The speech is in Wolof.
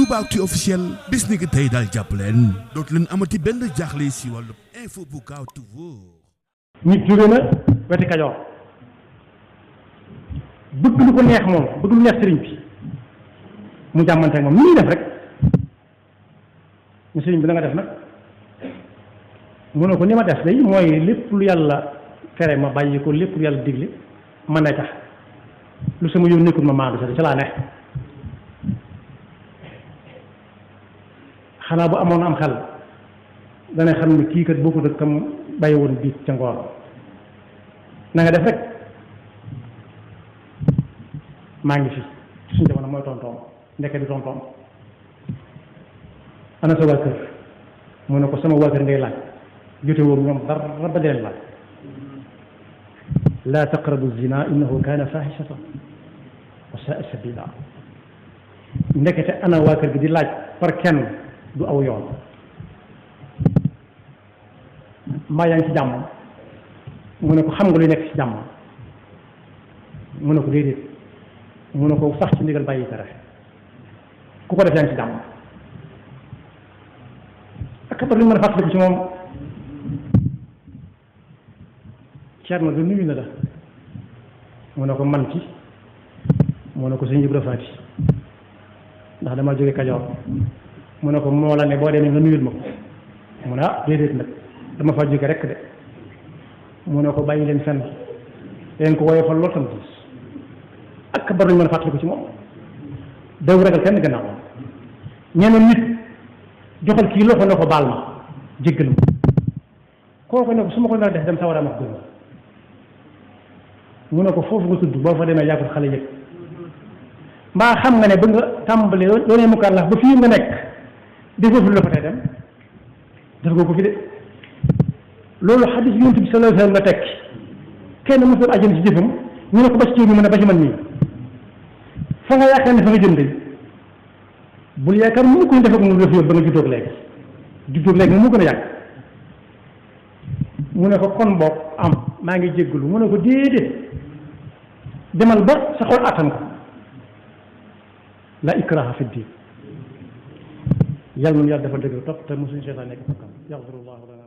Toubaactu officiel bis ni ki tey daal jàpp leen dootu leen amati benn jaaxle si wàllu info bu gaaw te wóor. nit jóge na weti Kajoor bëgg lu ko neex moom bëgg lu neex sëriñ bi mu jàmmanteeg moom ni ñuy def rek ñu sëriñ bi la nga def nag mu ne ko ni ma def day mooy lépp lu yàlla tere ma bàyyi ko lépp lu yàlla digle man nay tax lu sama yoon nekkul ma maandu ca laa ne xanaa bu amoon am xel dana xam ne kii kat bokkut ak kam bàyyi woon biit ca ngoor na nga def rek maa ngi fi suñu jamono mooy tontoom ndeke di tontoom ana sa waa kër mu ne ko sama waa kër ngay laaj jote woon ñoom dara ba leen laaj laa taqrabu zina innahu kaana fahishatan wa saa sabila ndekete ana waa kër gi di laaj par kenn du aw yoon mbaa yaa ngi ci jàmm mu ne ko xam nga luy nekk ci jàmm mu ne ko déedéet mu ne ko sax ci ndigal bàyyi tere ku ko def yaa ngi ci jàmm ak xabar li mën a fàttaliku ci moom Ceerno du nuyu na la mu ne ko man ci mu ne ko sëñ Ibra Faati ndax dama jóge Kajoor mu ne ko moo la ne boo demee nga nuyul ma ko mu ne ah déedéet nag dama fa jóge rek de mu ne ko bàyyi leen fenn leen ko woyofal lool tam diis ak xabar lañu mën a fàttaliku ci moom daw ragal kenn gannaaw ñeneen nit joxal kii loxo ne ko baal ma jéggal ma kooku ne ko su ma ko nar a def dem sawara ma gën mu ne ko foofu nga tudd boo fa demee yaa ko xale yëg mbaa xam nga ne ba nga tàmbali doonee mukallaf ba fii nga nekk defoo fi lu la fa tey dem def nga ko fi de loolu xadis bi Yonent bi sallallahu alayhi wa sallam nga tekki kenn mosul ajjana ci jëfam ñu ne ko ba ci mi mu ne ba ci man nii fa nga yaakaar ne fa nga jëm de bul yaakaar mu ko def ak mu def ba nga juddoog léegi mu gën a yàgg mu ne ko kon boog am maa ngi jéggalu mu ne ko déedéet demal ba sa xol attan ko la ikraha fi diin yàlla noonu yàlla dafa dëgg topp te mosuñu seetaan nekk fakkam yaxfirullahu lana